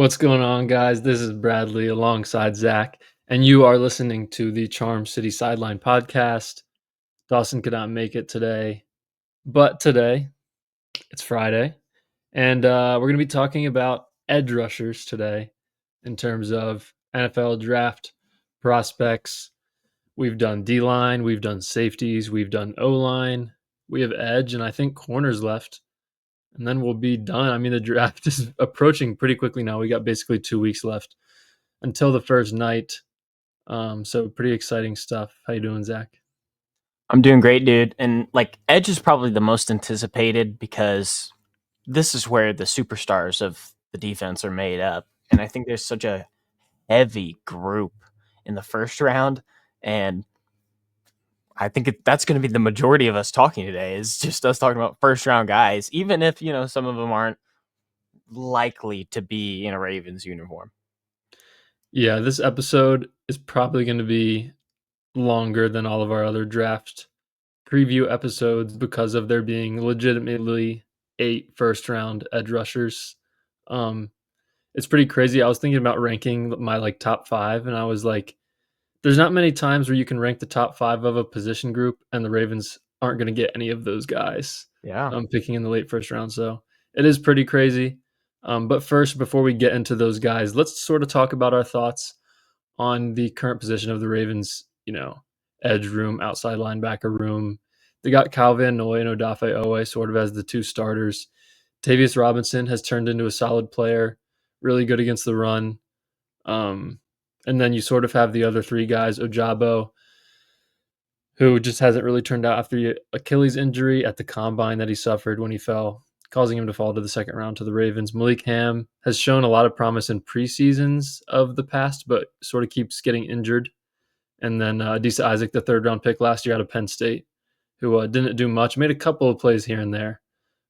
What's going on, guys? This is Bradley alongside Zach, and you are listening to the Charm City Sideline podcast. Dawson could not make it today, but today it's Friday, and we're going to be talking about edge rushers today in terms of NFL draft prospects. We've done D-line, we've done safeties, we've done O-line, we have edge, and I think corners left. And then we'll be done. I mean, the draft is approaching pretty quickly now. We got basically 2 weeks left until the first night. So pretty exciting stuff. How you doing, Zach? I'm doing great, dude. And edge is probably the most anticipated because this is where the superstars of the defense are made up. And I think there's such a heavy group in the first round. And I think that's going to be the majority of us talking today is just us talking about first round guys, even if, some of them aren't likely to be in a Ravens uniform. Yeah, this episode is probably going to be longer than all of our other draft preview episodes because of there being legitimately 8 first round edge rushers. It's pretty crazy. I was thinking about ranking my top 5, and I was like, there's not many times where you can rank the top 5 of a position group and the Ravens aren't going to get any of those guys. Yeah. Picking in the late first round. So it is pretty crazy. But first, before we get into those guys, let's sort of talk about our thoughts on the current position of the Ravens, edge room, outside linebacker room. They got Kyle Van Noy and Odafe Owe sort of as the 2 starters. Tavius Robinson has turned into a solid player, really good against the run. And then you sort of have the other 3 guys, Ojabo, who just hasn't really turned out after the Achilles injury at the combine that he suffered when he fell, causing him to fall to the second round to the Ravens. Malik Ham has shown a lot of promise in preseasons of the past, but sort of keeps getting injured. And then Adisa Isaac, the 3rd round pick last year out of Penn State, who didn't do much, made a couple of plays here and there.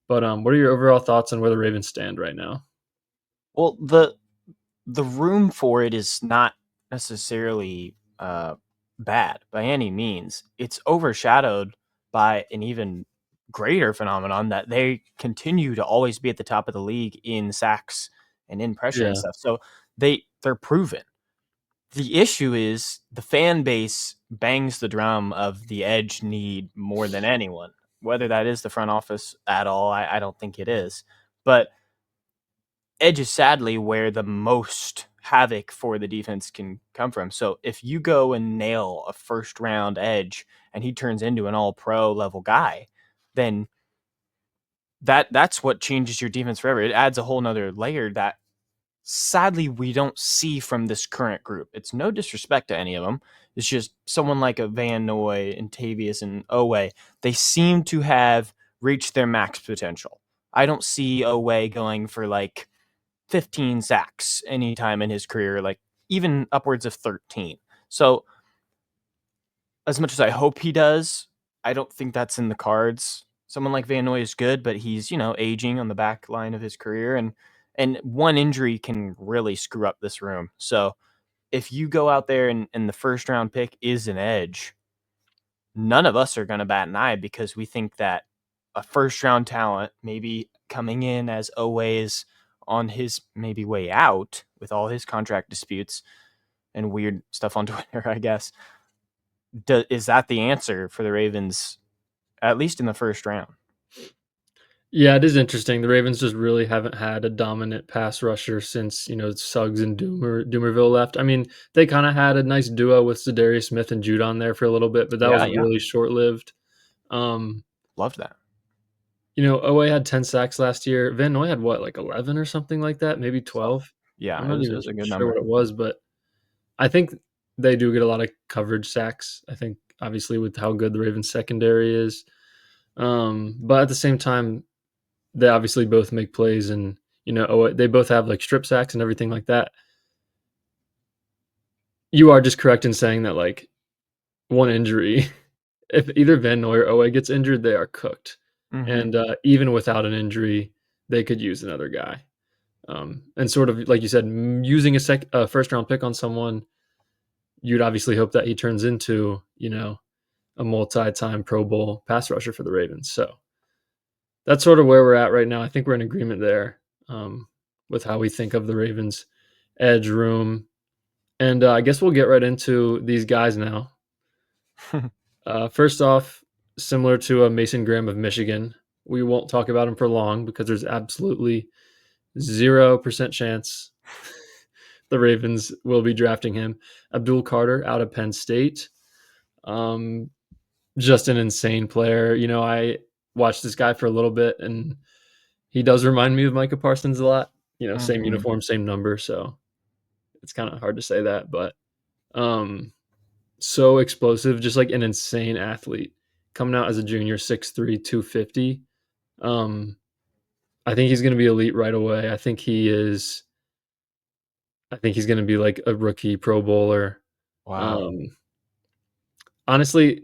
But what are your overall thoughts on where the Ravens stand right now? Well, the room for it is not necessarily bad by any means. It's overshadowed by an even greater phenomenon that they continue to always be at the top of the league in sacks and in pressure and stuff. So they're proven. The issue is the fan base bangs the drum of the edge need more than anyone. Whether that is the front office at all, I don't think it is. But edge is sadly where the most havoc for the defense can come from. So if you go and nail a first round edge and he turns into an all pro level guy, then that's what changes your defense forever. It adds a whole nother layer that sadly we don't see from this current group. It's no disrespect to any of them. It's just someone like a Van Noy and Tavius and Owe. They seem to have reached their max potential. I don't see Owe going for 15 sacks anytime in his career, even upwards of 13. So as much as I hope he does, I don't think that's in the cards. Someone like Van Noy is good, but he's, aging on the back line of his career, and one injury can really screw up this room. So if you go out there and the first round pick is an edge, none of us are going to bat an eye because we think that a first round talent, maybe coming in as Owe's on his maybe way out with all his contract disputes and weird stuff on Twitter, I guess. Is that the answer for the Ravens, at least in the first round? Yeah, it is interesting. The Ravens just really haven't had a dominant pass rusher since, Suggs and Doomerville left. I mean, they kind of had a nice duo with Za'Darius Smith and Judon there for a little bit, but that was really short-lived. Loved that. Owe had 10 sacks last year. Van Noy had 11 or something like that, maybe 12. Yeah, I'm not even a good sure number. what it was, but I think they do get a lot of coverage sacks. I think obviously with how good the Ravens secondary is. But at the same time, they obviously both make plays, and they both have strip sacks and everything like that. You are just correct in saying that one injury, if either Van Noy or Owe gets injured, they are cooked. Mm-hmm. And even without an injury, they could use another guy. And sort of like you said, using a first round pick on someone, you'd obviously hope that he turns into a multi-time Pro Bowl pass rusher for the Ravens. So that's sort of where we're at right now. I think we're in agreement there. with how we think of the Ravens edge room. And I guess we'll get right into these guys now. First off, similar to Mason Graham of Michigan, we won't talk about him for long because there's absolutely 0% chance the Ravens will be drafting him. Abdul Carter out of Penn State. Um, just an insane player. I watched this guy for a little bit, and he does remind me of Micah Parsons a lot. Same Mhm. uniform, same number, so it's kind of hard to say that, but um, so explosive, just like an insane athlete. Coming out as a junior, 6'3", 250. Um, I think he's going to be elite right away. I think he's going to be like a rookie Pro Bowler. Wow. Um, honestly,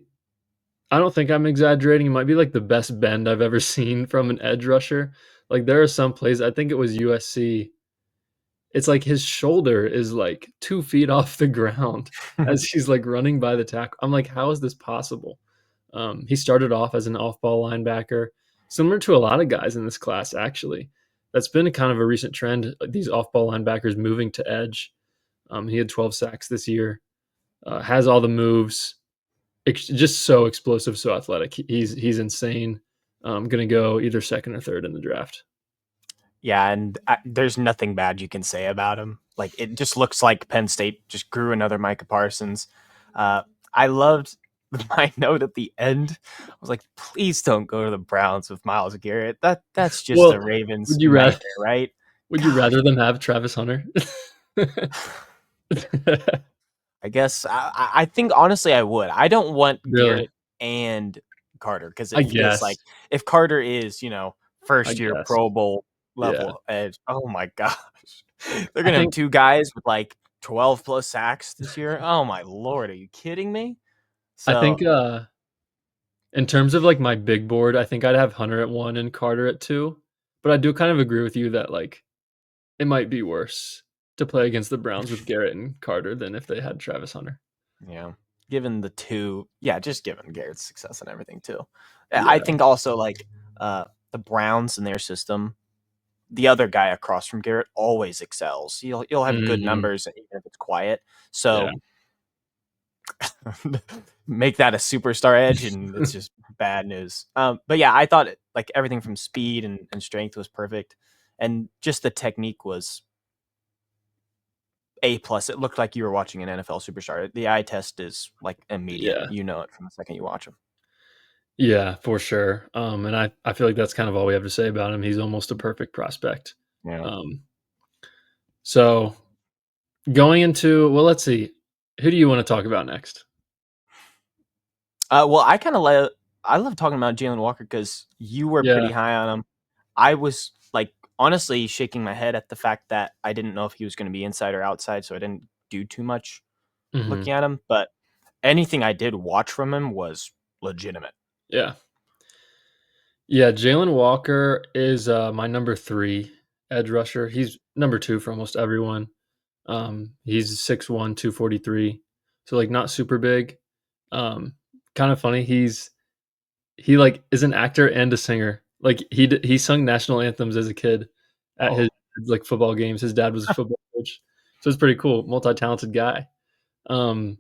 I don't think I'm exaggerating. It might be like the best bend I've ever seen from an edge rusher. Like there are some plays, I think it was USC. It's like his shoulder is like 2 feet off the ground as he's like running by the tackle. I'm like, how is this possible? He started off as an off-ball linebacker, similar to a lot of guys in this class. Actually, that's been a kind of a recent trend. These off-ball linebackers moving to edge. He had 12 sacks this year. Has all the moves. Just so explosive, so athletic. He's insane. Going to go either second or third in the draft. Yeah, and there's nothing bad you can say about him. Like it just looks like Penn State just grew another Micah Parsons. I loved my note at the end. I was like, please don't go to the Browns with Myles Garrett. That's just a Well, Ravens would you rather nightmare, right? would you God, rather them have Travis Hunter? I guess I think honestly I would. I don't want Really? Garrett and Carter because I it feels guess. like if Carter is I first year guess. Pro Bowl Yeah. level edge, oh my gosh, they're I gonna have think two guys with like 12 plus sacks this year. Oh my lord, are you kidding me? I So think, in terms of, like, my big board, I think I'd have Hunter at 1 and Carter at 2, but I do kind of agree with you that, like, it might be worse to play against the Browns with Garrett and Carter than if they had Travis Hunter. yeah, given the two, yeah, just given Garrett's success and everything too. I Yeah. think also like the Browns and their system, the other guy across from Garrett always excels. You'll have good Mhm. numbers even if it's quiet. Yeah. So make that a superstar edge, and it's just bad news. But yeah, I thought like everything from speed and strength was perfect, and just the technique was A plus. It looked like you were watching an NFL superstar. The eye test is like immediate. Yeah. You know it from the second you watch him. Yeah, for sure. And I feel like that's kind of all we have to say about him. He's almost a perfect prospect. Yeah. Um, so going into well, let's see. Who do you want to talk about next? Well, I love talking about Jalen Walker because you were Yeah. pretty high on him. I was like honestly shaking my head at the fact that I didn't know if he was going to be inside or outside, so I didn't do too much Mhm. looking at him. But anything I did watch from him was legitimate. Yeah. Yeah, Jalen Walker is, my number 3 edge rusher. He's number 2 for almost everyone. He's 6'1", 243, so, like, not super big. Um, Kinda funny, he, like, is an actor and a singer. Like, he sung national anthems as a kid at his, Oh, like, football games. His dad was a football coach, so it's pretty cool, multi-talented guy. Um,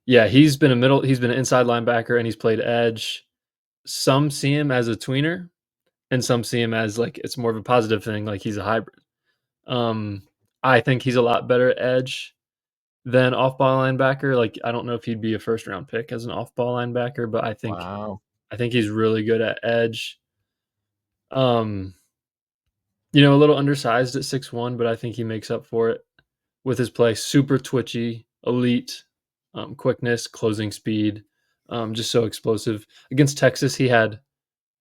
yeah, he's been an inside linebacker, and he's played edge. Some see him as a tweener, and some see him as, like, it's more of a positive thing, like, he's a hybrid. Um, I think he's a lot better at edge than off-ball linebacker. Like, I don't know if he'd be a first-round pick as an off-ball linebacker, but wow. I think he's really good at edge. Um, a little undersized at 6'1", but I think he makes up for it with his play. Super twitchy, elite, quickness, closing speed, just so explosive. Against Texas, he had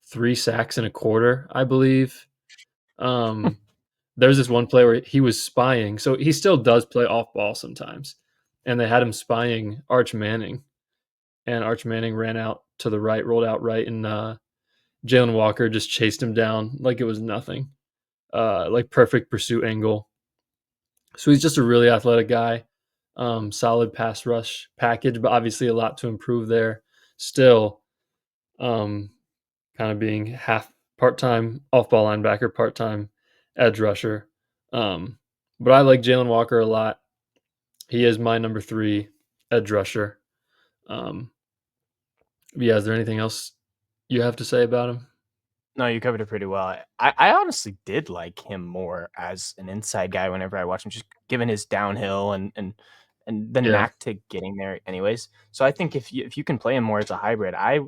3 sacks and a quarter, I believe. Um, there's this one play where he was spying, so he still does play off ball sometimes, and they had him spying Arch Manning, and Arch Manning ran out to the right, rolled out right, and Jalen Walker just chased him down like it was nothing. Like perfect pursuit angle. So he's just a really athletic guy. Solid pass rush package, but obviously a lot to improve there. Still, um, kind of being half part time off ball linebacker, part time edge rusher. But I like Jalon Walker a lot. He is my number 3 edge rusher. Um, yeah, is there anything else you have to say about him? No, you covered it pretty well. I honestly did like him more as an inside guy whenever I watched him, just given his downhill and the Yeah. knack to getting there anyways. So I think if you can play him more as a hybrid, I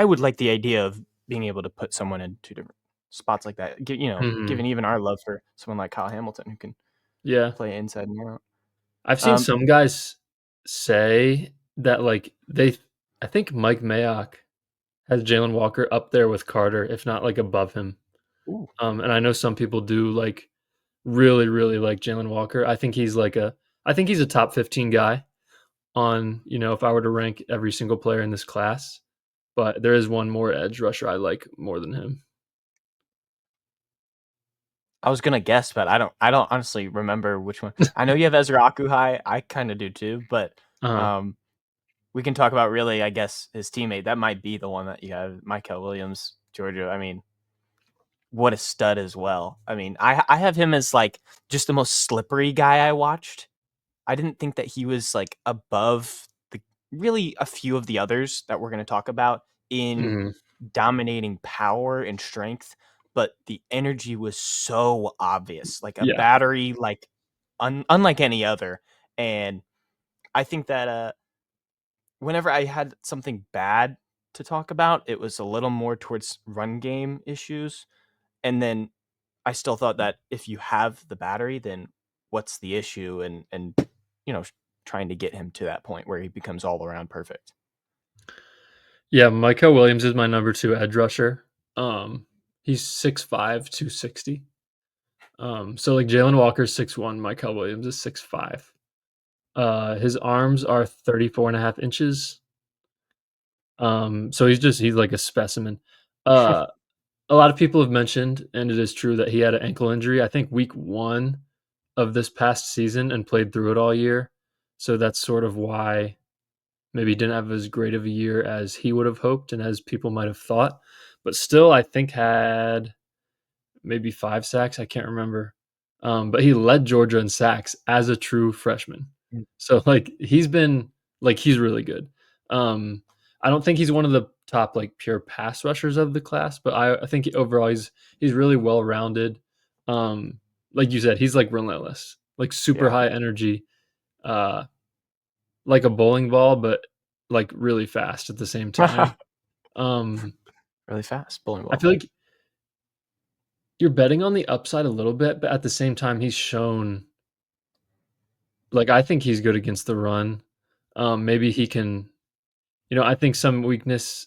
would like the idea of being able to put someone in two different spots like that. Mhm. Given even our love for someone like Kyle Hamilton who can Yeah. play inside and out. I've seen Um, some guys say that, like, I think Mike Mayock has Jalen Walker up there with Carter, if not, like, above him. ooh, And I know some people do, like, really, really like Jalen Walker. I think he's a top 15 guy on, if I were to rank every single player in this class, but there is one more edge rusher I like more than him. I was gonna guess, but I don't honestly remember which one. I know you have Ezeiruaku high. I kind of do too, but Uh-huh. um, we can talk about really, I guess, his teammate. That might be the one that you have, Mykel Williams, Georgia. I mean, what a stud as well. I mean, I have him as like just the most slippery guy I watched. I didn't think that he was like above the really a few of the others that we're going to talk about in Mhm. dominating power and strength, but the energy was so obvious, like a Yeah. battery, like unlike any other. And I think that whenever I had something bad to talk about, it was a little more towards run game issues. And then I still thought that if you have the battery, then what's the issue? And you know, trying to get him to that point where he becomes all around perfect. Yeah, Mykel Williams is my number 2 edge rusher. He's 6'5", 260. So, like, Jalen Walker's 6'1", Mykel Williams is 6'5". His arms are 34.5 inches. So he's like a specimen. Uh, a lot of people have mentioned, and it is true, that he had an ankle injury, I think week 1 of this past season, and played through it all year. So that's sort of why maybe he didn't have as great of a year as he would have hoped and as people might have thought. But still, I think had maybe 5 sacks, I can't remember. But he led Georgia in sacks as a true freshman. Mm. So, like, he's really good. Um, I don't think he's one of the top, like, pure pass rushers of the class, but I think overall he's really well-rounded. Um, like you said, he's, like, relentless, like, super Yeah. high energy, uh, like a bowling ball, but, like, really fast at the same time. Um, Really fast bowling I ball. feel like you're betting on the upside a little bit, but at the same time, he's shown, like, I think he's good against the run. Maybe he can, I think some weakness,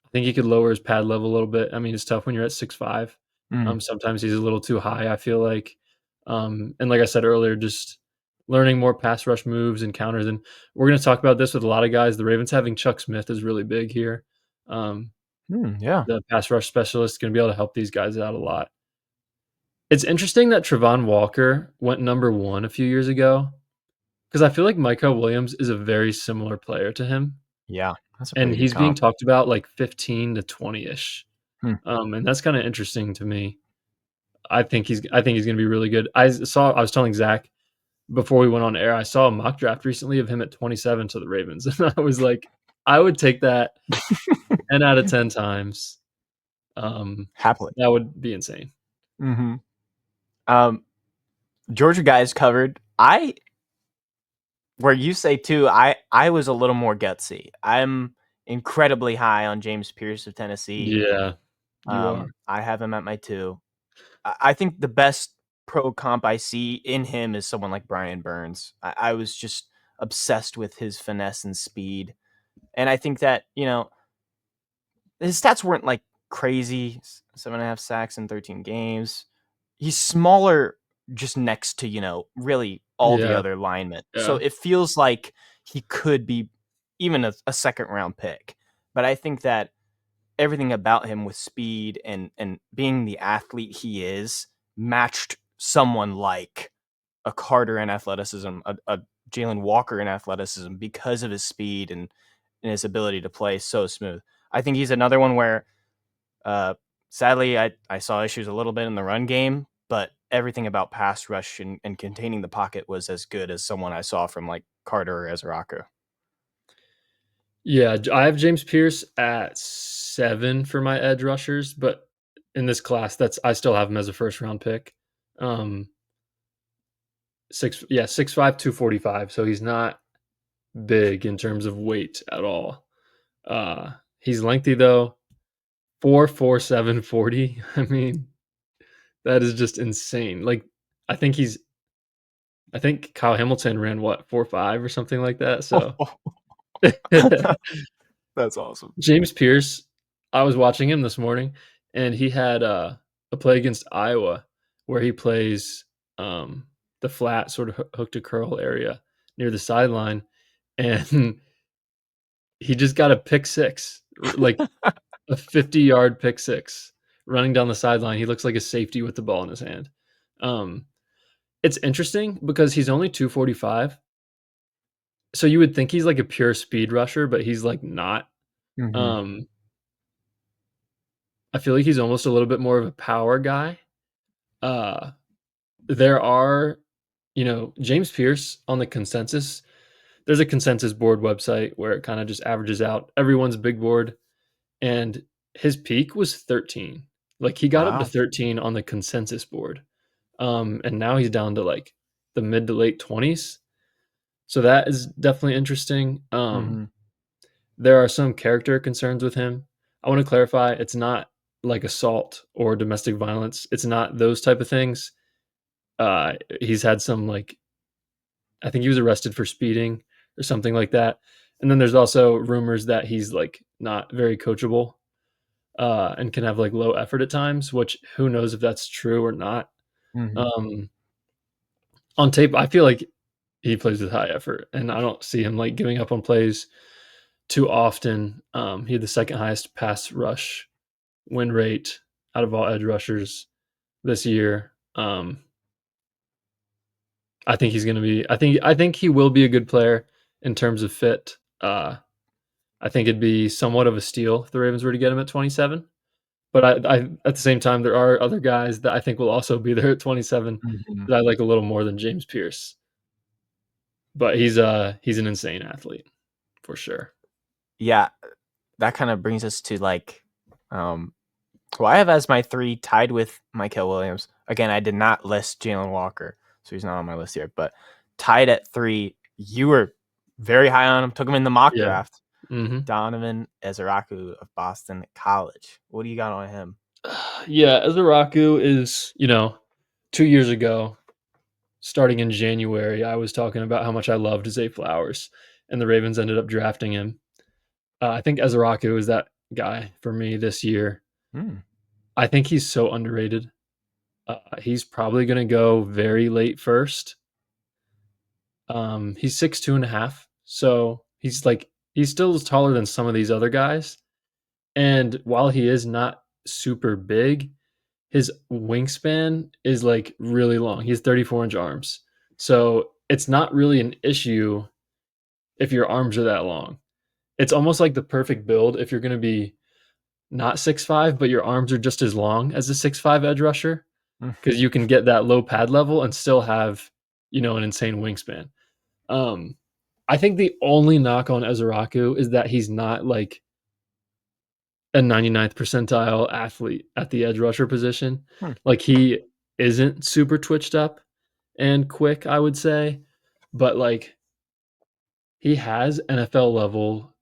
I think he could lower his pad level a little bit. I mean, it's tough when you're at 6'5". Mm. Sometimes he's a little too high, I feel like. And like I said earlier, just learning more pass rush moves and counters. And we're going to talk about this with a lot of guys. The Ravens having Chuck Smith is really big here. Um, Yeah. the pass rush specialist is going to be able to help these guys out a lot. It's interesting that Travon Walker went number 1 a few years ago, because I feel like Mykel Williams is a very similar player to him, Yeah. That's a and pretty good he's being comp. talked about like 15 to 20-ish, Hmm. and that's kinda interesting to me. I think he's gonna be really good. I was telling Zach before we went on air, I saw a mock draft recently of him at 27 to the Ravens, and I was like, "I would take that 10 out of 10 times." Um, Happily. that would be insane. Mm-hmm. Um, Georgia guys covered. Where you say too, I was a little more gutsy. I'm incredibly high on James Pearce of Tennessee. Yeah, you are. I have him at my 2. I think the best pro comp I see in him is someone like Brian Burns. I was just obsessed with his finesse and speed. And I think that, his stats weren't like crazy 7.5 sacks in 13 games. He's smaller just next to, really all the Yeah, other linemen. So yeah. it feels like he could be even a second round pick. But I think that everything about him with speed and being the athlete he is matched someone like a Carter in athleticism, a Jalen Walker in athleticism because of his speed and his ability to play so smooth. I think he's another one where, uh, sadly, I saw issues a little bit in the run game, but everything about pass rush and containing the pocket was as good as someone I saw from like Carter or Ezeiruaku. Yeah, I have James Pearce at 7 for my edge rushers, but in this class, I still have him as a first round pick. 6'5", 245. So he's not big in terms of weight at all. He's lengthy though, 4'4", 40. I mean, that is just insane. Like, I think Kyle Hamilton ran what, 4'5" or something like that. So That's awesome. James Pearce, I was watching him this morning, and he had a play against Iowa where he plays the flat sort of hook to curl area near the sideline, and he just got a pick six, like a 50-yard pick six running down the sideline. He looks like a safety with the ball in his hand. It's interesting because he's only 245. So you would think he's like a pure speed rusher, but he's like not. Mm-hmm. Um, I feel like he's almost a little bit more of a power guy. Uh, there are, James Pearce on the consensus. There's a consensus board website where it kind of just averages out everyone's big board, and his peak was 13. Like he got up to Wow. 13 on the consensus board, and now he's down to like the mid to late 20s. So that is definitely interesting. Mm-hmm. There are some character concerns with him. I want to clarify, it's not like assault or domestic violence. It's not those type of things. He's had some like, I think he was arrested for speeding or something like that. And then there's also rumors that he's like not very coachable, and can have like low effort at times, which who knows if that's true or not. Mm-hmm. Um, on tape, I feel like he plays with high effort, and I don't see him like giving up on plays too often. He had the second highest pass rush win rate out of all edge rushers this year. I think he's going to be. I think he will be a good player in terms of fit. I think it'd be somewhat of a steal if the Ravens were to get him at 27. But I at the same time, there are other guys that I think will also be there at 27 Mm-hmm. that I like a little more than James Pearce. But he's an insane athlete for sure. Yeah, that kind of brings us to like, well, I have as my 3 tied with Mykel Williams. Again, I did not list Jalon Walker, so he's not on my list here. But tied at 3, you were very high on him. Took him in the mock Yeah. draft. Mm-hmm. Donovan Ezeiruaku of Boston College. What do you got on him? Yeah, Ezeiruaku is, 2 years ago, starting in January, I was talking about how much I loved Zay Flowers, and the Ravens ended up drafting him. I think Ezeiruaku is that guy for me this year. I think he's so underrated. He's probably going to go very late first. He's 6'2.5", so he's still taller than some of these other guys. And while he is not super big, his wingspan is like really long. He has 34-inch arms. So it's not really an issue if your arms are that long. It's almost like the perfect build if you're going to be not 6'5", but your arms are just as long as a 6'5" edge rusher, because you can get that low pad level and still have, an insane wingspan. I think the only knock on Ezeiruaku is that he's not like a 99th percentile athlete at the edge rusher position. Hmm. Like he isn't super twitched up and quick, I would say, but like he has NFL level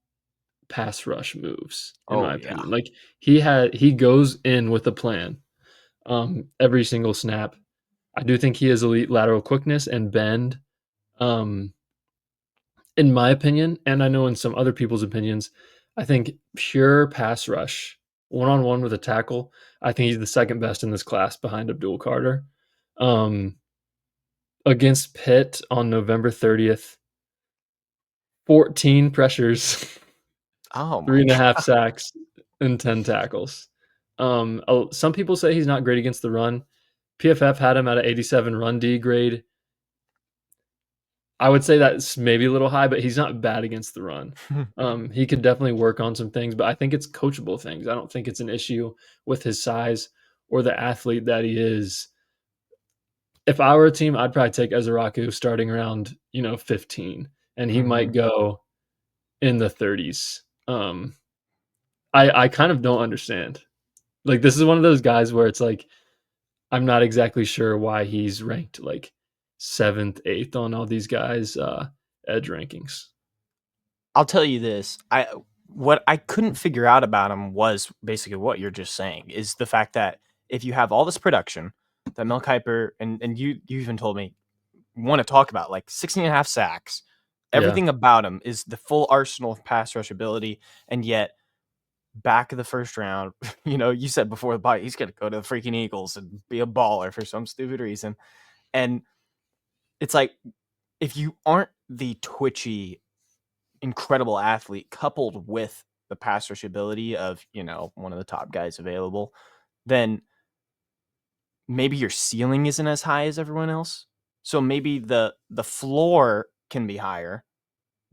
pass rush moves in Oh my yeah. opinion. Like he goes in with a plan every single snap. I do think he has elite lateral quickness and bend. Um, in my opinion, and I know in some other people's opinions, I think pure pass rush, one-on-one with a tackle, I think he's the second best in this class behind Abdul Carter. Um, against Pitt on November 30th, 14 pressures, Oh three my and a half god. sacks, and 10 tackles. Some people say he's not great against the run. PFF had him at an 87 run D grade. I would say that's maybe a little high, but he's not bad against the run. He could definitely work on some things, but I think it's coachable things. I don't think it's an issue with his size or the athlete that he is. if I were a team, I'd probably take Ezeiruaku starting around 15, and he Mm-hmm. might go in the 30s. I kind of don't understand. Like, this is one of those guys where it's like I'm not exactly sure why he's ranked like 7th, 8th on all these guys' edge rankings. I'll tell you this. What I couldn't figure out about him was basically what you're just saying, is the fact that if you have all this production that Mel Kiper and you even told me want to talk about, like 16 and a half sacks, Yeah, everything about him is the full arsenal of pass rush ability, and yet back of the first round, you said before the bye, he's going to go to the freaking Eagles and be a baller for some stupid reason. And it's like, if you aren't the twitchy, incredible athlete coupled with the pass rush ability of, one of the top guys available, then maybe your ceiling isn't as high as everyone else. So maybe the floor can be higher,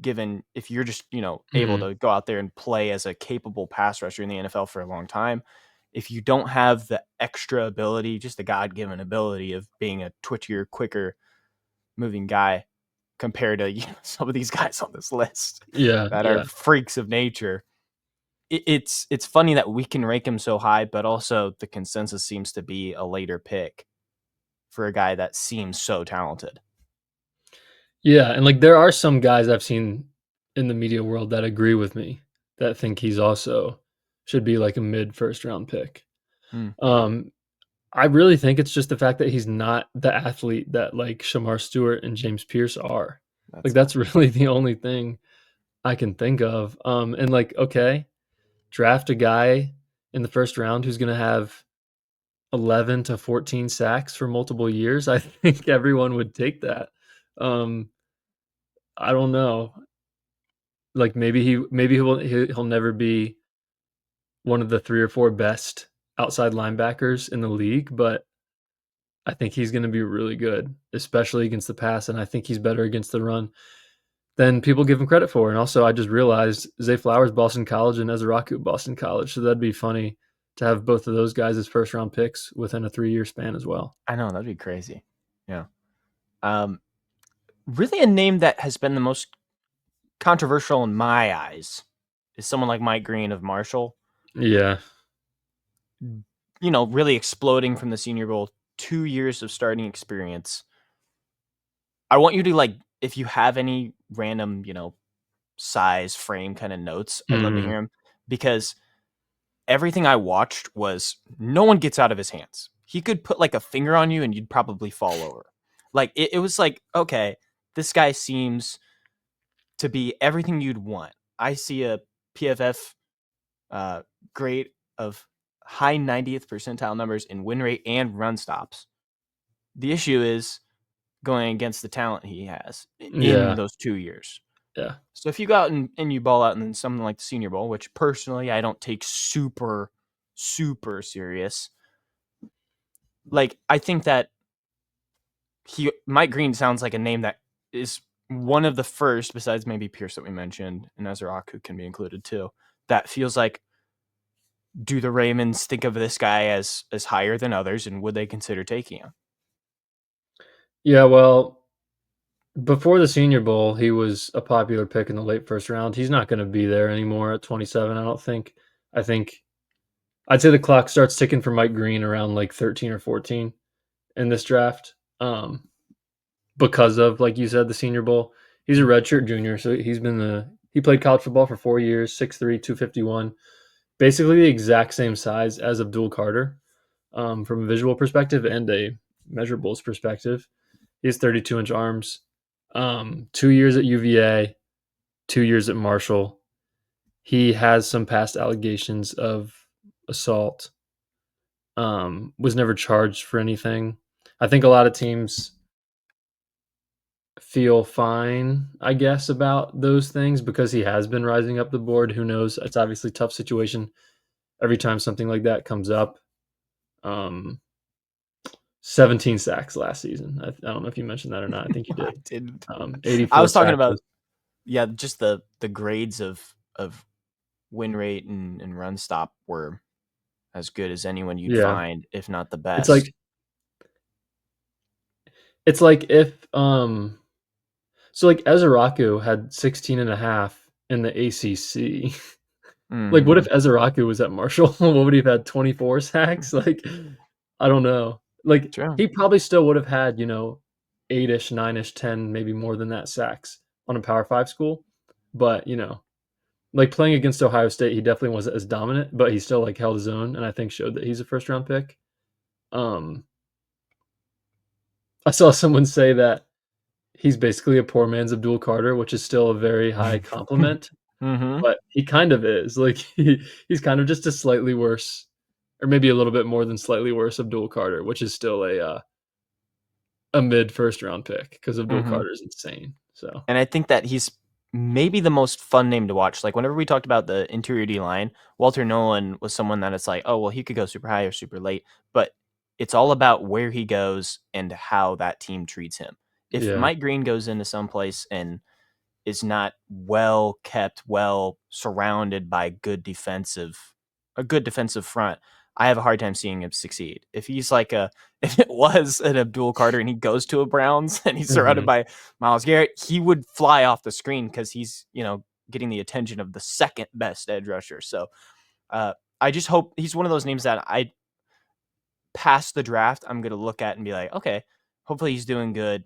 given if you're just, able mhm, to go out there and play as a capable pass rusher in the NFL for a long time. If you don't have the extra ability, just the God-given ability of being a twitchier, quicker moving guy compared to some of these guys on this list yeah, that are yeah. freaks of nature, it's funny that we can rank him so high, but also the consensus seems to be a later pick for a guy that seems so talented. Yeah, and, like, there are some guys I've seen in the media world that agree with me, that think he's also should be, like, a mid first round pick. Hmm, Um, I really think it's just the fact that he's not the athlete that, like, Shemar Stewart and James Pearce are. Like, that's that's it. really the only thing I can think of, and, like, okay, draft a guy in the first round who's gonna have 11 to 14 sacks for multiple years. I think everyone would take that. Um, I don't know. Like, maybe he'll never be one of the 3 or 4 best outside linebackers in the league, but I think he's gonna be really good, especially against the pass, and I think he's better against the run than people give him credit for. And also, I just realized Zay Flowers, Boston College, and Ezeiruaku, Boston College, so that'd be funny to have both of those guys as first round picks within a 3-year span as well. I know, that'd be crazy. Yeah. Um, Really a name that has been the most controversial in my eyes is someone like Mike Green of Marshall. Yeah. Really exploding from the Senior Bowl, 2 years of starting experience. I want you to, like, if you have any random, size frame kind of notes, I'd love to Mhm. hear them, because everything I watched was no one gets out of his hands. He could put like a finger on you and you'd probably fall over. Like it was like, okay, this guy seems to be everything you'd want. I see a PFF uh, grade of high 90th percentile numbers in win rate and run stops. The issue is going against the talent he has in Yeah. those 2 years. Yeah. So if you go out and you ball out in something like the Senior Bowl, which personally I don't take super, super serious, like I think that Mike Green sounds like a name that is one of the first, besides maybe Pearce that we mentioned, and Ezeiruaku can be included too. That feels like, do the Ravens think of this guy as higher than others, and would they consider taking him? Yeah, well, before the Senior Bowl, he was a popular pick in the late first round. He's not gonna be there anymore at 27, I don't think. I think I'd say the clock starts ticking for Mike Green around, like, 13 or 14 in this draft, because of, like you said, the Senior Bowl. He's a redshirt junior, so he played college football for 4 years, 6'3", 251, basically the exact same size as Abdul Carter, from a visual perspective and a measurables perspective. He has 32-inch arms. 2 years at UVA, 2 years at Marshall. He has some past allegations of assault. Was never charged for anything. I think a lot of teams feel fine, I guess, about those things because he has been rising up the board. Who knows? It's obviously a tough situation every time something like that comes up. Um, 17 sacks last season. I don't know if you mentioned that or not. I think you I did. didn't. I 84 was talking sacks. about, yeah, just the grades of win rate and run stop were as good as anyone you'd Yeah. find, if not the It's like best. it's like if so like Ezeiruaku had 16 and a half in the ACC. Like, what if Mhm. Ezeiruaku was at Marshall? What would he have had, 24 sacks? Like, I don't know. Like, True. he probably still would have had, 8-ish, 9-ish, 10, maybe more than that sacks on a Power 5 school. But, like playing against Ohio State, he definitely wasn't as dominant, but he still like held his own and I think showed that he's a first round pick. Um, I saw someone say that he's basically a poor man's Abdul Carter, which is still a very high compliment, Mhm. but he kind of is. Like he's kind of just a slightly worse, or maybe a little bit more than slightly worse Abdul Carter, which is still a mid first round pick because Abdul Mhm. Carter is insane. So And I think that he's maybe the most fun name to watch. Like whenever we talked about the interior D line, Walter Nolan was someone that it's like, oh well, he could go super high or super late, but it's all about where he goes and how that team treats him. If yeah, Mike Green goes into some place and is not well kept, well surrounded by a good defensive front, I have a hard time seeing him succeed. If he's like a if it was an Abdul Carter and he goes to a Browns and he's surrounded hmm, by Myles Garrett, he would fly off the screen because he's, getting the attention of the second best edge rusher. So uh, I just hope he's one of those names that I past the draft, I'm gonna look at and be like, okay, hopefully he's doing good.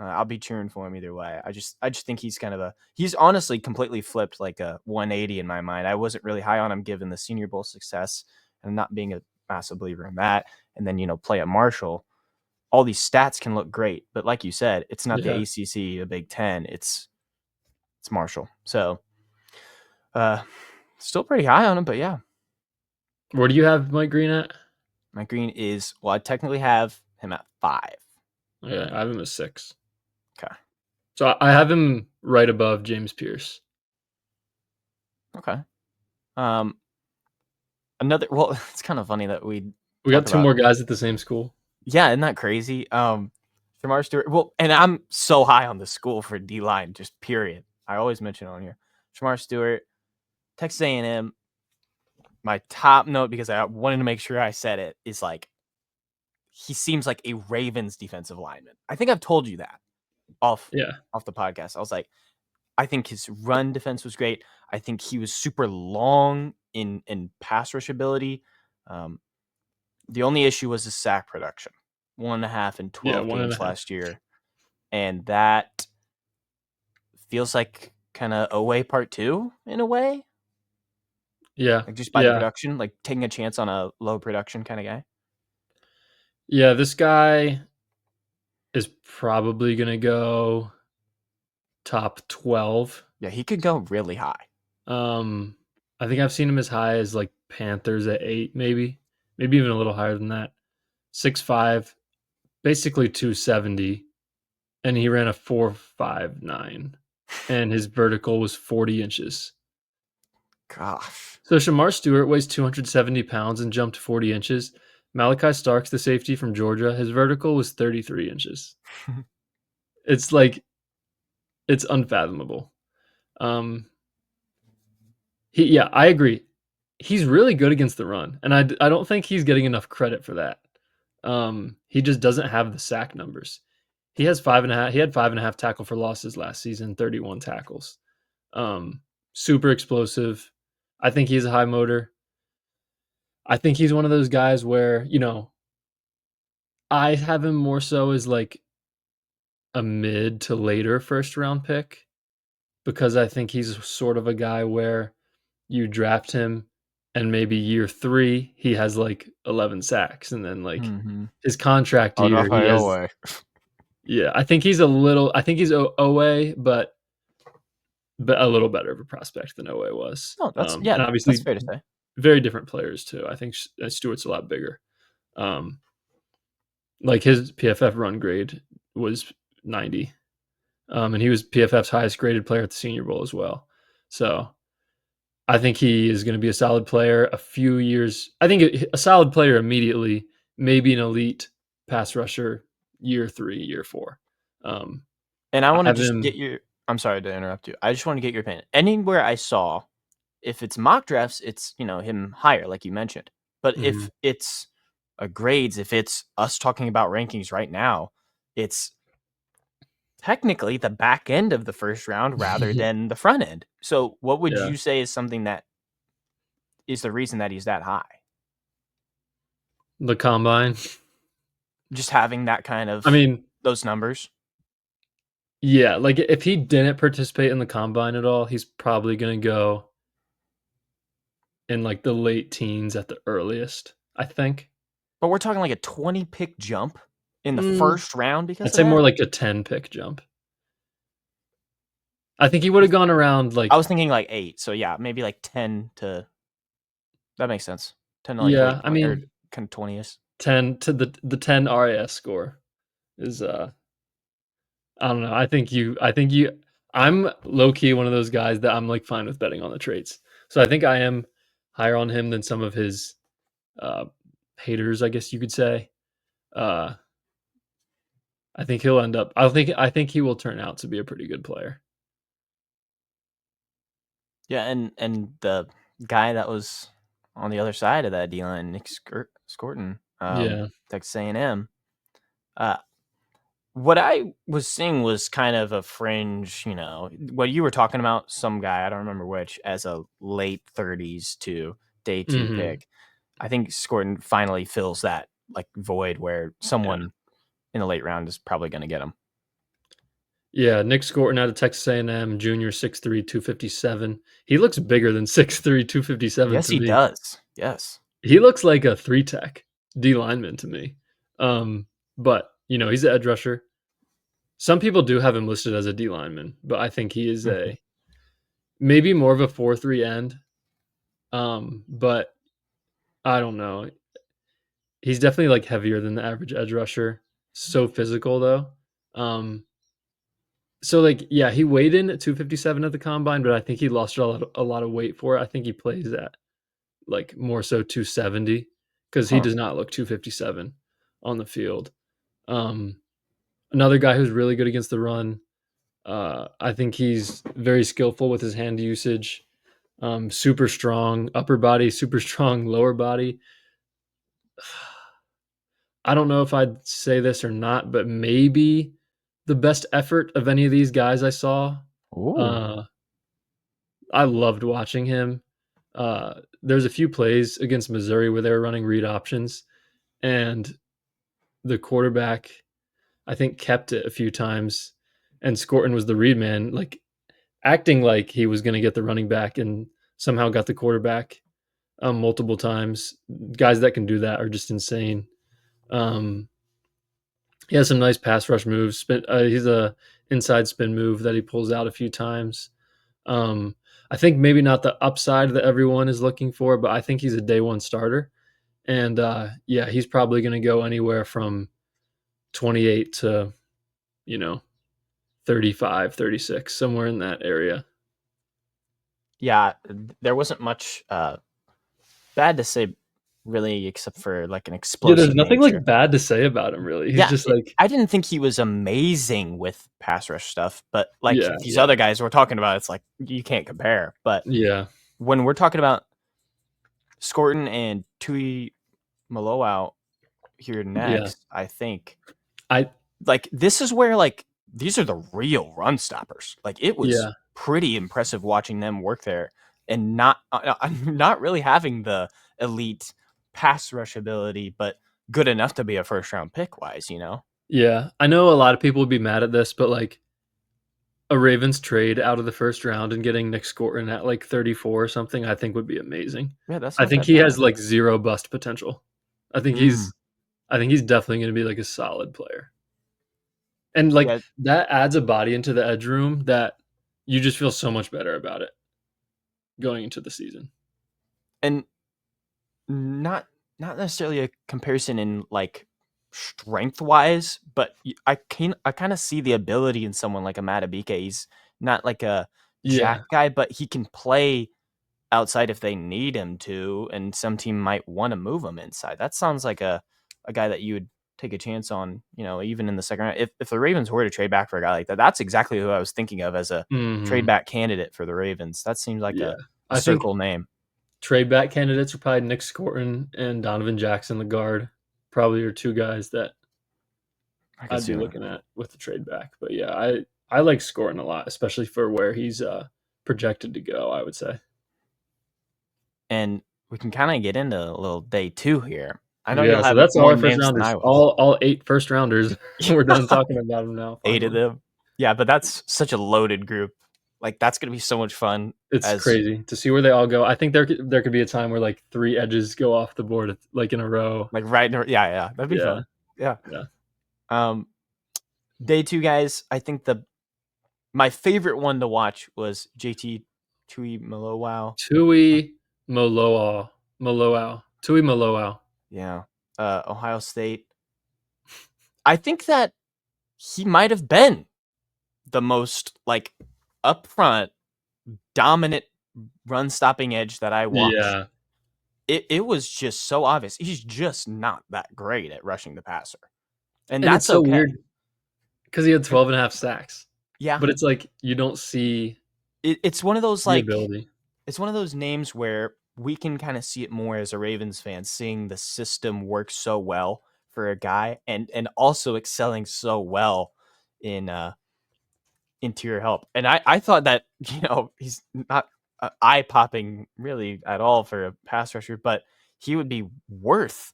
I'll be cheering for him either way. I just think he's honestly completely flipped like a 180 in my mind. I wasn't really high on him given the Senior Bowl success and not being a massive believer in that. And then play at Marshall. All these stats can look great, but like you said, it's not the yeah. ACC, the Big Ten. It's Marshall. So uh, still pretty high on him, but yeah, Where do you have Mike Green at? my Green is well. I technically have him at 5. Yeah, I have him at 6. Okay. So I have him right above James Pearce. Okay. Um, Another well, it's kind of funny that we We got talk 2 about more guys at the same school. yeah, isn't that crazy? Shemar Stewart. Well, and I'm so high on the school for D line, just period. I always mention it on here. Shemar Stewart, Texas A&M. My top note because I wanted to make sure I said it is like he seems like a Ravens defensive lineman. I think I've told you that off Yeah. off the podcast. I was like, I think his run defense was great. I think he was super long in pass rush ability. Um, The only issue was his sack production, 1.5 in Yeah, 12 one and a games half. last year, and that feels like kind of away part 2 in a way, Yeah, like just by the yeah, production, like taking a chance on a low production kind of guy. yeah, this guy is probably gonna go top 12. Yeah, he could go really high. Um, I think I've seen him as high as, like, Panthers at 8 maybe, maybe even a little higher than that. 6'5", basically 270, and he ran a 4.59, and his vertical was 40 inches. Gosh. So Shamar Stewart weighs 270 pounds and jumped 40 inches. Malachi Starks, the safety from Georgia, his vertical was 33 inches. It's like it's unfathomable. Um, yeah, I agree. He's really good against the run, and I don't think he's getting enough credit for that. He just doesn't have the sack numbers. He has 5.5. He had 5.5 tackle for losses last season, 31 tackles. Super explosive. I think he's a high motor. I think he's one of those guys where I have him more so as like a mid to later first round pick because I think he's sort of a guy where you draft him and maybe year 3 he has like 11 sacks and then like Mm-hmm. his contract Oh, year he has Rafael. yeah, I think he's OA but a little better of a prospect than OA was. No, yeah, And that's obviously fair to say. very different players too. I think Stewart's a lot bigger. Um, like his PFF run grade was 90. And he was PFF's highest graded player at the Senior Bowl as well. So I think he is going to be a solid player a few years. I think a solid player immediately, maybe an elite pass rusher year 3, year 4. Um, And I I want to have just get him. your I'm sorry to interrupt you. I just want to get your opinion. Anywhere I saw, if it's mock drafts, it's, him higher, like you mentioned. But Mhm. if it's grades, if it's us talking about rankings right now, it's technically the back end of the first round rather than the front end. So what would Yeah. you say is something that is the reason that he's that high? The combine. Just having that kind I of mean, those numbers. yeah, like if he didn't participate in the combine at all, he's probably going to go in like the late teens at the earliest, I think. But we're talking like a 20 pick jump in the Mm, first round because I'd of say more that. like a 10 pick jump. I think he would have gone around I like, was thinking like 8. So yeah, maybe like 10 to that makes sense. 10 to like yeah, late I 20 or mean, kind of 20s. 10 to the 10 RAS score is I don't know. I'm low key one of those guys that I'm like fine with betting on the traits. So I think I am higher on him than some of his uh haters, I guess you could say. Uh I think he'll end up I think he will turn out to be a pretty good player. Yeah, and the guy that was on the other side of that D line, Nic Scourton, Yeah. Texas A&M. Uh, what I was seeing was kind of a fringe, what you were talking about. Some guy, I don't remember which, as a late 30s to day 2 Mhm. pick. I think Scourton finally fills that like void where Yeah. someone in the late round is probably going to get him. Yeah, Nic Scourton out of Texas A&M, junior 6'3", 257. He looks bigger than 6'3", 257 Yes, to he me. does. Yes. He looks like a three tech D lineman to me. But he's an edge rusher. Some people do have him listed as a D lineman, but I think he is Mhm. a maybe more of a 4-3 end. But I don't know. He's definitely like heavier than the average edge rusher. So physical though. So like yeah, he weighed in at 257 at the combine, but I think he lost a lot of weight for it. I think he plays at like more so 270 because he Huh. does not look 257 on the field. Um, Another guy who's really good against the run. I think he's very skillful with his hand usage. Super strong upper body, super strong lower body. I don't know if I'd say this or not, but maybe the best effort of any of these guys I saw. Ooh. Uh, I loved watching him. There's a few plays against Missouri where they were running read options, and the quarterback, I think, kept it a few times, and Scourton was the read man, like acting like he was going to get the running back, and somehow got the quarterback multiple times. Guys that can do that are just insane. Um, he has some nice pass rush moves. He's a inside spin move that he pulls out a few times. Um, I think maybe not the upside that everyone is looking for, but I think he's a day one starter. And yeah, he's probably going to go anywhere from 28 to, you know, 35, 36, somewhere in that area. Yeah, there wasn't much bad to say really except for like an Yeah, there's explosive nothing like nature. bad to say about him, really. He's Yeah, just like, I didn't think he was amazing with pass rush stuff, but like yeah, these yeah, other guys we're talking about, it's like you can't compare. But yeah, when we're talking about Scourton and Tuimoloau here yeah. next, I think I, like this is where like these are the real run stoppers. Like it was yeah, pretty impressive watching them work there and not really having the elite pass rush ability, but good enough to be a first round pick wise. yeah. I know a lot of people would be mad at this, but like a Ravens trade out of the first round and getting Nic Scourton at like 34 or something, I think would be amazing. Yeah, that's I not think that he has bad. like zero bust potential. I think Mm. he's I think he's definitely going to be like a solid player. And like Yeah, that adds a body into the edge room that you just feel so much better about it going into the season. and not necessarily a comparison in like strength wise, but I kind of see the ability in someone like a Matabike. He's not like a Yeah. jack guy, but he can play outside if they need him to, and some team might want to move him inside. That sounds like a guy that you would take a chance on, even in the second round. If the Ravens were to trade back for a guy like that, that's exactly who I was thinking of as a trade Mhm. back candidate for the Ravens. That seems like Yeah. a I think circle name. trade back candidates are probably Nick Scourton and Donovan Jackson, the guard. Probably are two guys that I could I'd see be that. looking at with the trade back. But yeah, I like Scourton a lot, especially for where he's projected to go, I would say. And we can kind of get into a little day 2 here. I know Yeah, you'll so have that's all more our first names than rounders. I will. All 8 first rounders. We're done talking about them now, 8 of finally. them. Yeah, but that's such a loaded group. Like, that's gonna be so much fun It's as crazy to see where they all go. I think there could be a time where like 3 edges go off the board like in a row. like right in yeah, that'd be Yeah, fun. Yeah. yeah. Um, day 2, guys, I think my favorite one to watch was JT Tuimoloau. Tuimoloau. Yeah. Ohio State. I think that he might have been the most like upfront dominant run stopping edge that I watched. Yeah, It was just so obvious. He's just not that great at rushing the passer. And and it's that's so okay. weird because he had 12 and a half sacks. Yeah. But it's like you don't see It's one of those the like ability. it's one of those names where we can kind of see it more as a Ravens fan, seeing the system work so well for a guy and also excelling so well in interior help. And I thought that, he's not eye popping really at all for a pass rusher, but he would be worth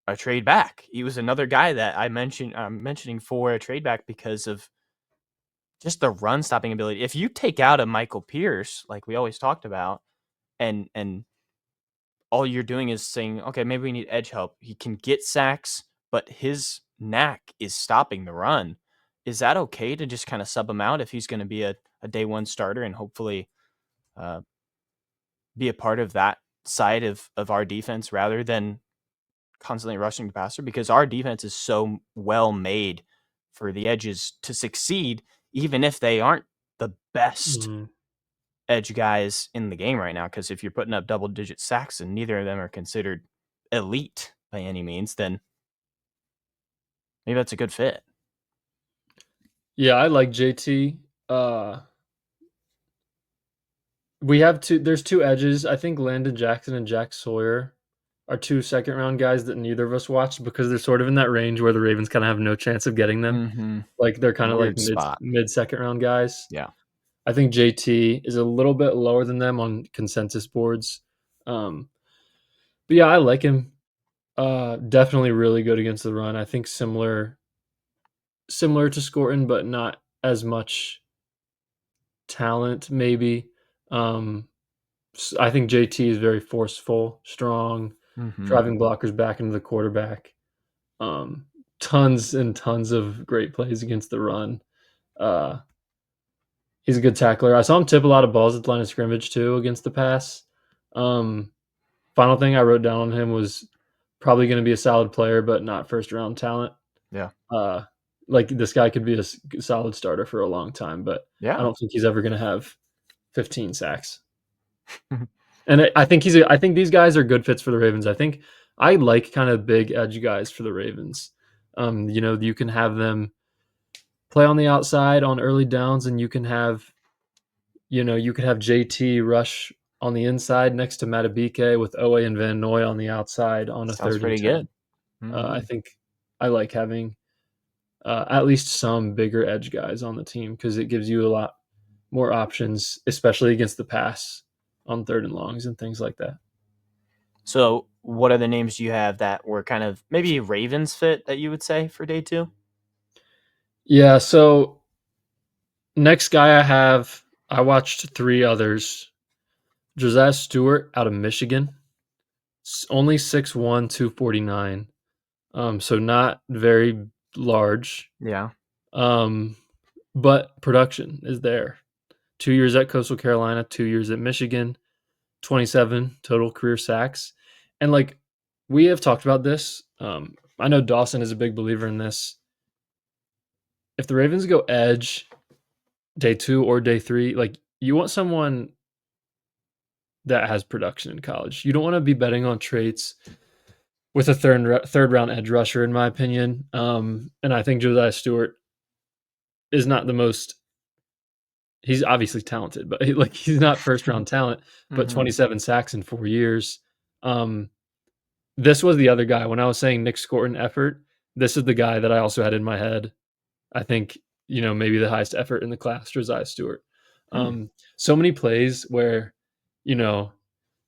a trade back. He was another guy that I'm mentioning for a trade back because of just the run stopping ability. If you take out a Mykel Pearce, like we always talked about, and all you're doing is saying, okay, maybe we need edge help. He can get sacks, but his knack is stopping the run. Is that okay to just kind of sub him out if he's going to be a day 1 starter and hopefully be a part of that side of our defense rather than constantly rushing the passer? Because our defense is so well made for the edges to succeed, even if they aren't the best Mhm. edge guys in the game right now. Because if you're putting up double-digit sacks and neither of them are considered elite by any means, then maybe that's a good fit. Yeah, I like JT. There's 2 edges. I think Landon Jackson and Jack Sawyer are 2 second round guys that neither of us watched because they're sort of in that range where the Ravens kinda have no chance of getting them. Mm-hmm. Like, they're kinda like Weird spot. mid second round guys. Yeah. I think JT is a little bit lower than them on consensus boards. Um, but yeah, I like him. Definitely really good against the run. I think similar to Scourton, but not as much talent maybe. Um, I think JT is very forceful, strong, Mm-hmm. driving blockers back into the quarterback. Um, Tons and tons of great plays against the run. Uh, he's a good tackler. I saw him tip a lot of balls at the line of scrimmage too against the pass. Um, Final thing I wrote down on him was probably going to be a solid player, but not first round talent. Yeah. Uh, like this guy could be a solid starter for a long time, but I Yeah. don't think he's ever going to have 15 sacks. And I think I think these guys are good fits for the Ravens. I think I like kind of big edge guys for the Ravens. You can have them play on the outside on early downs, and you could have JT rush on the inside next to Matabike with Owe and Van Noy on the outside on a Sounds 3rd and pretty 10. good. Mm-hmm. I think I like having at least some bigger edge guys on the team because it gives you a lot more options, especially against the pass on 3rd and longs and things like that. So, what other names do you have that were kind of maybe Ravens fit that you would say for day 2? Yeah, so next guy I watched 3 others. Josaiah Stewart out of Michigan, only 6'1", 249. So not very large. Yeah. But production is there. 2 years at Coastal Carolina, 2 years at Michigan, 27 total career sacks. And like we have talked about this. I know Dawson is a big believer in this. If the Ravens go edge day 2 or day 3, like you want someone that has production in college. You don't want to be betting on traits with a third round edge rusher, in my opinion. And I think Josaiah Stewart is not the most. He's obviously talented, but he's not first round talent. But Mm-hmm. 27 sacks in 4 years. This was the other guy when I was saying Nic Scourton effort. this is the guy that I also had in my head. I think, maybe the highest effort in the class, Josaiah Stewart. Hmm. So many plays where, you know,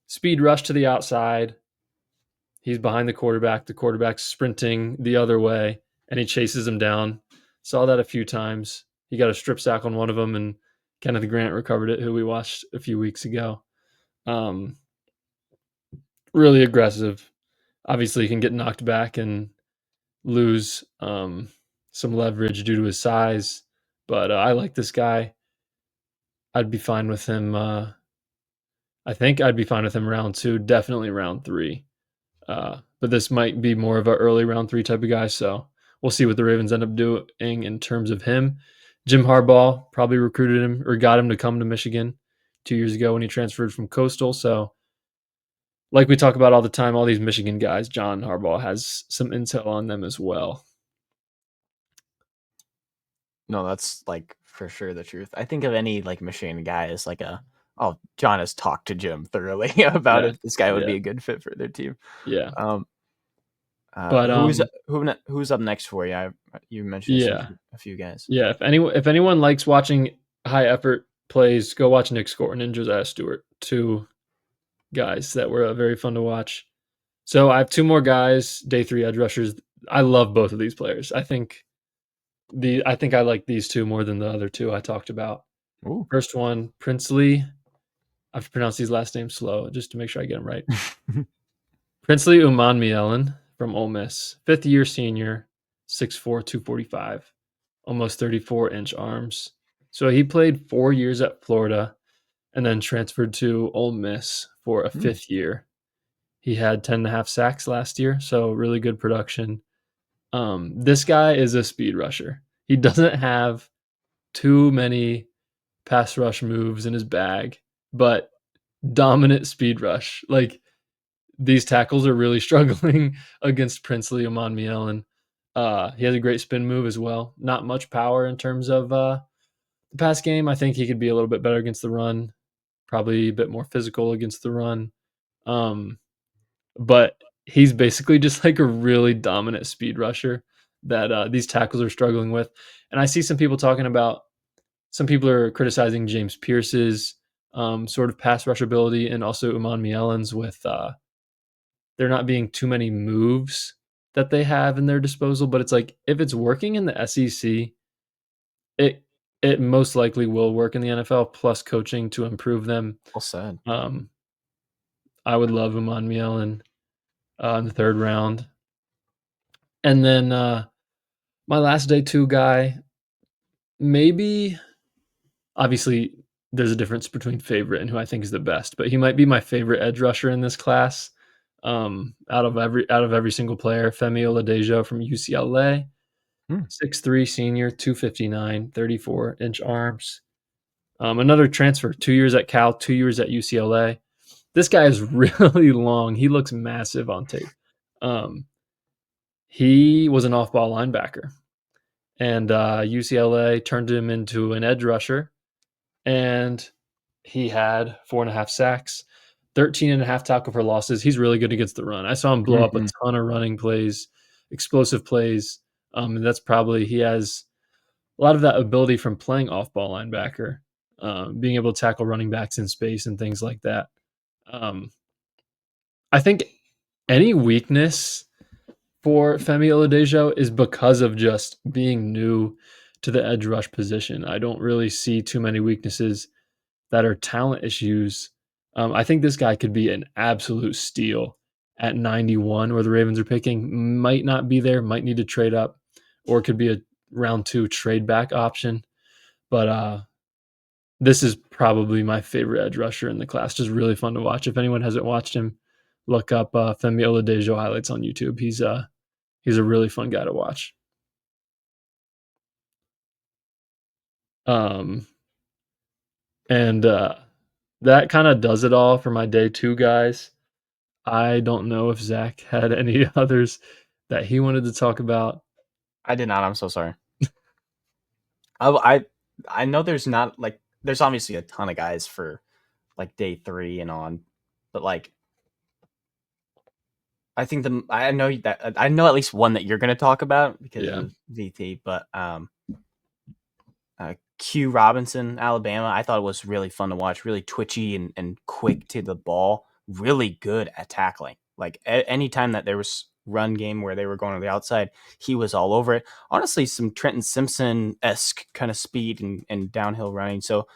speed rush to the outside. He's behind the quarterback's sprinting the other way, and he chases him down. Saw that a few times. He got a strip sack on one of them, and Kenneth Grant recovered it, who we watched a few weeks ago. Um, really aggressive. Obviously, he can get knocked back and lose some leverage due to his size, but I like this guy. I'd be fine with him. I think I'd be fine with him round 2, definitely round 3. But this might be more of a early round 3 type of guy, so we'll see what the Ravens end up doing in terms of him. Jim Harbaugh probably recruited him or got him to come to Michigan 2 years ago when he transferred from Coastal. So, like we talk about all the time, all these Michigan guys, John Harbaugh has some intel on them as well. No, that's like for sure the truth. I think of any like Michigan guy as like John has talked to Jim thoroughly about Yeah, if this guy would yeah, be a good fit for their team. yeah. Um, But who's up next for you? You mentioned yeah, a few guys. yeah. If anyone likes watching high effort plays, go watch Nic Scourton and Josaiah Stewart, two guys that were very fun to watch. So I have two more guys, day 3 edge rushers. I love both of these players. I think I like these two more than the other two I talked about. Ooh. First one, Princely. I have to pronounce these last names slow just to make sure I get them right. Princely Umanmielen from Ole Miss, 5th-year senior, 6'4", 245, almost 34-inch arms. So he played 4 years at Florida and then transferred to Ole Miss for a 5th year. He had 10.5 sacks last year, so really good production. This guy is a speed rusher. He doesn't have too many pass rush moves in his bag, but dominant speed rush. Like, these tackles are really struggling against Princely Umanmielen. He has a great spin move as well. Not much power in terms of the pass game. I think he could be a little bit better against the run, probably a bit more physical against the run. But he's basically just like a really dominant speed rusher that these tackles are struggling with. And I see some people talking about, some people are criticizing James Pearce's sort of pass rush ability and also Umanmielen's with there not being too many moves that they have in their disposal. But it's like, if it's working in the SEC, it it most likely will work in the NFL. Plus coaching to improve them. Well said. Um, I would love Umanmielen in the 3rd round. And then my last day 2 guy, maybe, obviously there's a difference between favorite and who I think is the best, but he might be my favorite edge rusher in this class. Out of every single player, Femi Oladejo from UCLA, Hmm. 6'3", senior, 259, 34-inch arms. Another transfer, 2 years at Cal, 2 years at UCLA. This guy is really long. He looks massive on tape. He was an off-ball linebacker, and UCLA turned him into an edge rusher, and he had 4.5 sacks, 13.5 tackle for losses. He's really good against the run. I saw him blow up a ton of running plays, explosive plays. And that's probably, he has a lot of that ability from playing off-ball linebacker, being able to tackle running backs in space and things like that. I think any weakness for Femi Oladejo is because of just being new to the edge rush position. I don't really see too many weaknesses that are talent issues. I think this guy could be an absolute steal at 91, where the Ravens are picking. Might not be there, might need to trade up, or it could be a round 2 trade back option. But this is probably my favorite edge rusher in the class. Just really fun to watch. If anyone hasn't watched him, look up Femi Oladejo highlights on YouTube. He's a really fun guy to watch. Um, and that kind of does it all for my day 2 guys. I don't know if Zach had any others that he wanted to talk about. I did not. I'm so sorry. I know there's not like there's obviously a ton of guys for like day 3 and on, but like I think I know at least one that you're going to talk about because Yeah. of VT, but Q Robinson, Alabama. I thought it was really fun to watch. Really twitchy and quick to the ball. Really good at tackling. Like anytime that there was run game where they were going to the outside, he was all over it. Honestly, some Trenton Simpson esque kind of speed and downhill running. So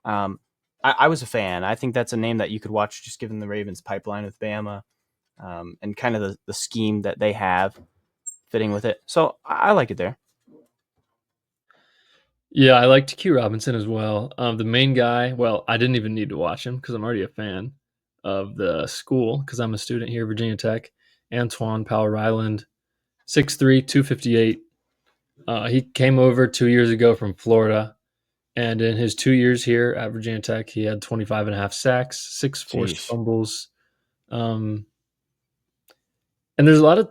I was a fan. I think that's a name that you could watch just given the Ravens pipeline with Bama and kind of the scheme that they have fitting with it. So I like it there. Yeah, I liked Q Robinson as well. The main guy, well, I didn't even need to watch him because I'm already a fan of the school because I'm a student here at Virginia Tech. Antwaun Powell-Ryland, 6'3", 258. He came over 2 years ago from Florida, and in his 2 years here at Virginia Tech, he had 25 and a half sacks, 6 forced Jeez. fumbles. And there's a lot of,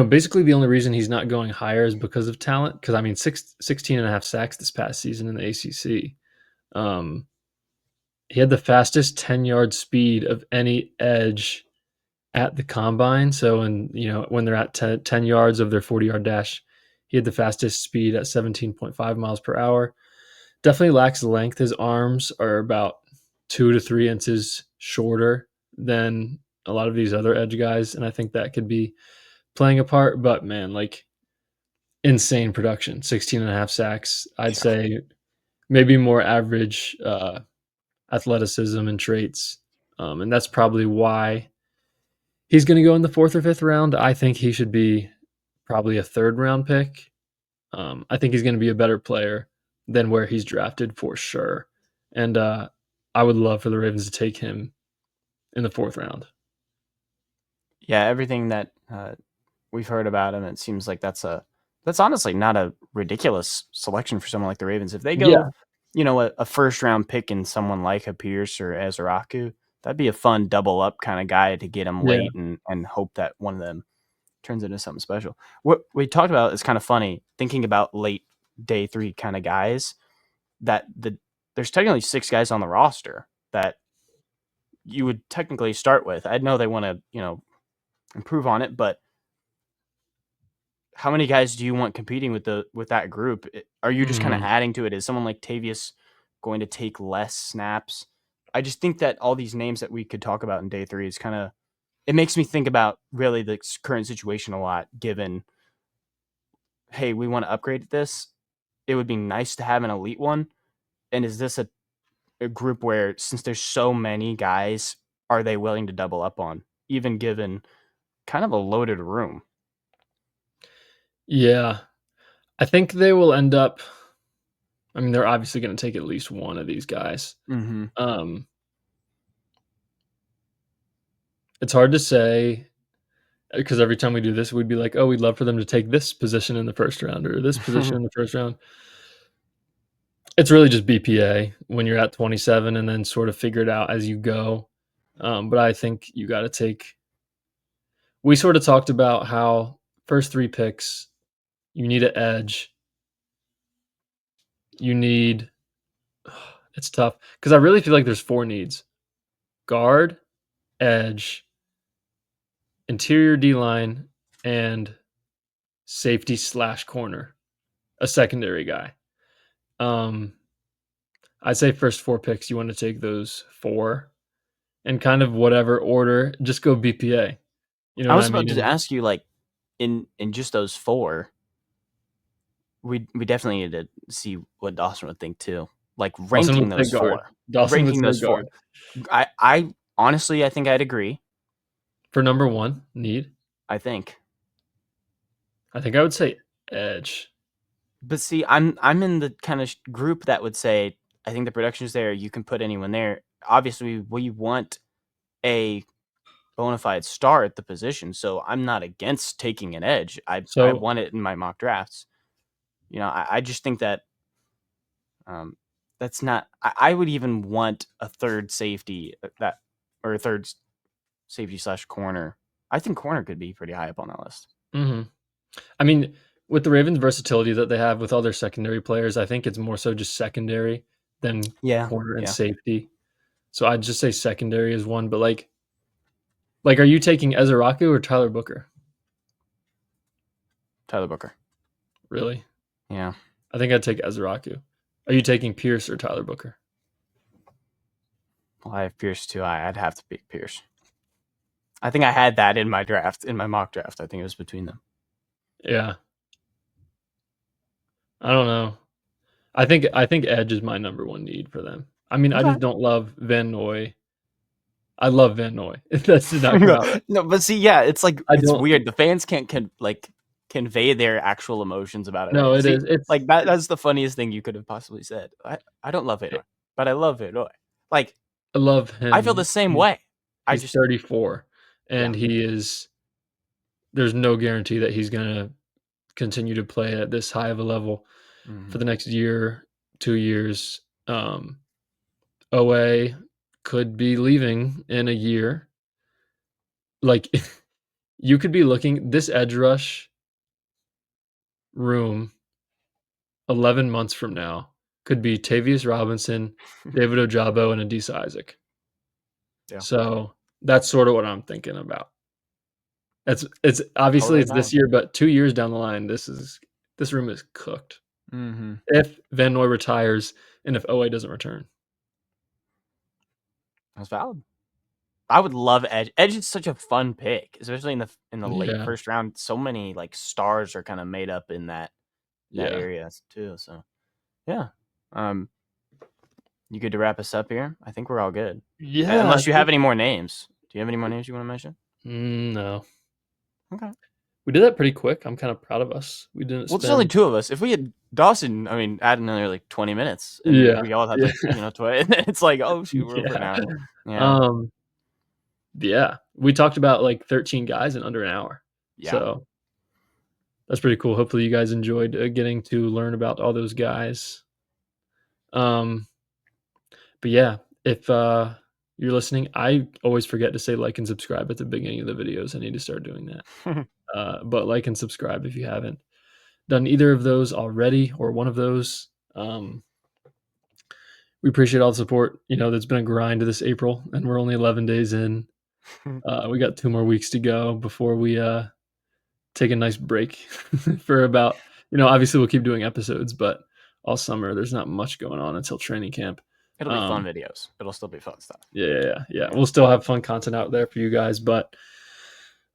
basically the only reason he's not going higher is because of talent. Because, I mean, 16 and a half sacks this past season in the ACC. He had the fastest 10-yard speed of any edge at the combine. So, when they're at 10 yards of their 40-yard dash, he had the fastest speed at 17.5 miles per hour. Definitely lacks length. His arms are about 2 to 3 inches shorter than a lot of these other edge guys, and I think that could be playing a part. But man, like insane production, 16 and a half sacks. I'd Yeah. say maybe more average athleticism and traits, and that's probably why he's going to go in the fourth or fifth round. I think he should be probably a third round pick. I think he's going to be a better player than where he's drafted for sure. And I would love for the Ravens to take him in the fourth round. Yeah, everything that we've heard about him, it seems like that's honestly not a ridiculous selection for someone like the Ravens. If they go, Yeah, a first round pick in someone like a Pearce or Ezeiruaku, that'd be a fun double up kind of guy to get him yeah. late and hope that one of them turns into something special. What we talked about is kind of funny thinking about late day 3 kind of guys that there's technically 6 guys on the roster that you would technically start with. I know they want to, improve on it, but how many guys do you want competing with that group? Are you just kind of Mhm. adding to it? Is someone like Tavius going to take less snaps? I just think that all these names that we could talk about in day 3 is kind of it makes me think about really the current situation a lot. Given, hey, we want to upgrade this, it would be nice to have an elite one. And is this a group where since there's so many guys, are they willing to double up on, even given kind of a loaded room? Yeah, I think they will end up. I mean, they're obviously going to take at least one of these guys. Mm-hmm. Um, it's hard to say because every time we do this, we'd be like, "Oh, we'd love for them to take this position in the first round or this position in the first round." It's really just BPA when you're at 27 and then sort of figure it out as you go. But I think you got to take. We sort of talked about how first 3 picks, you need an edge. You need. It's tough because I really feel like there's 4 needs: guard, edge, interior D line, and safety slash corner, a secondary guy. Um, I'd say first 4 picks, you want to take those 4 and kind of whatever order, just go BPA. You know I what was I about mean? to And ask you, like, in just those 4, we definitely need to see what Dawson would think too. Like Dawson ranking would those say guard. 4, Dawson would ranking say those 4. guard I honestly, I think I'd agree. for number 1 need. I think, I think I would say edge. but see, I'm in the kind of group that would say I think the production is there. You can put anyone there. Obviously, we want a bona fide star at the position, so I'm not against taking an edge. I So, want it in my mock drafts. I just think that Um, that's not. I would even want a third safety that or a third safety slash corner. I think corner could be pretty high up on that list. mhm. I mean, with the Ravens' versatility that they have with all their secondary players, I think it's more so just secondary than Yeah, corner and yeah. safety. So I'd just say secondary is one, but like Like, are you taking Ezeiruaku or Tyler Booker? Tyler Booker. Really? Yeah. I think I'd take Ezeiruaku. Are you taking Pearce or Tyler Booker? Well, I have Pearce too. I'd have to pick Pearce. I think I had that in my draft, in my mock draft. I think it was between them. Yeah. I don't know. I think edge is my number one need for them. I mean, I Okay. just don't love Van Noy. I love Van Noy. That did not come out right. No, but see, yeah, it's like I it's don't. weird. The fans can't like convey their actual emotions about it, No, right? it See, is. It's. like that's the funniest thing you could have possibly said. I don't love Van, but I love Van. Like I love I feel the him. same way. I He's just 34, yeah. and he is. There's no guarantee that he's gonna continue to play at this high of a level for the next year, 2 years. OA could be leaving in a year. Like, you could be looking this edge rush room 11 months from now could be Tavius Robinson, David Ojabo, and Adisa Isaac. Yeah. So that's sort of what I'm thinking about. It's obviously Totally it's this fine. year, but 2 years down the line, this room is cooked. If Van Noy retires and if OA doesn't return. That's valid. I would love Edge. Edge is such a fun pick, especially in the late Yeah. first round. So many like stars are kind of made up in that Yeah. area too. So yeah. You good to wrap us up here? I think we're all good. Yeah. Unless you have any more names. Do you have any more names you want to mention? No. Okay. We did that pretty quick. I'm kind of proud of us. We didn't Well, there's only spend. two of us. If we had Dawson, I mean, add another like 20 minutes, and Yeah. we all had like 20. And it's like, oh shoot, we're over an hour. Yeah. Yeah. We talked about like 13 guys in under an hour. Yeah. So that's pretty cool. Hopefully you guys enjoyed getting to learn about all those guys. But yeah, if you're listening, I always forget to say like and subscribe at the beginning of the videos. I need to start doing that. But like and subscribe if you haven't done either of those already or one of those. We appreciate all the support. You know, there's been a grind this April, and we're only 11 days in. We got 2 more weeks to go before we take a nice break for about, obviously we'll keep doing episodes, but all summer there's not much going on until training camp. It'll be fun videos. It'll still be fun stuff. Yeah. We'll still have fun content out there for you guys, but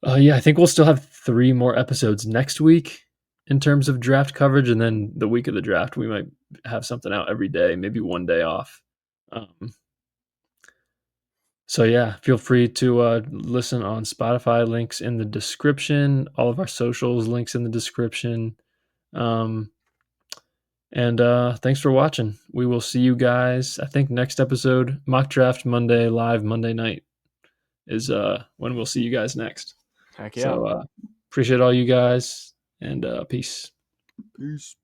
I think we'll still have 3 more episodes next week in terms of draft coverage, and then the week of the draft we might have something out every day, maybe one day off. So yeah, feel free to listen on Spotify. Links in the description. All of our socials, links in the description. And thanks for watching. We will see you guys. I think next episode, mock draft Monday, live Monday night, is when we'll see you guys next. Heck yeah. So appreciate all you guys, and peace. Peace.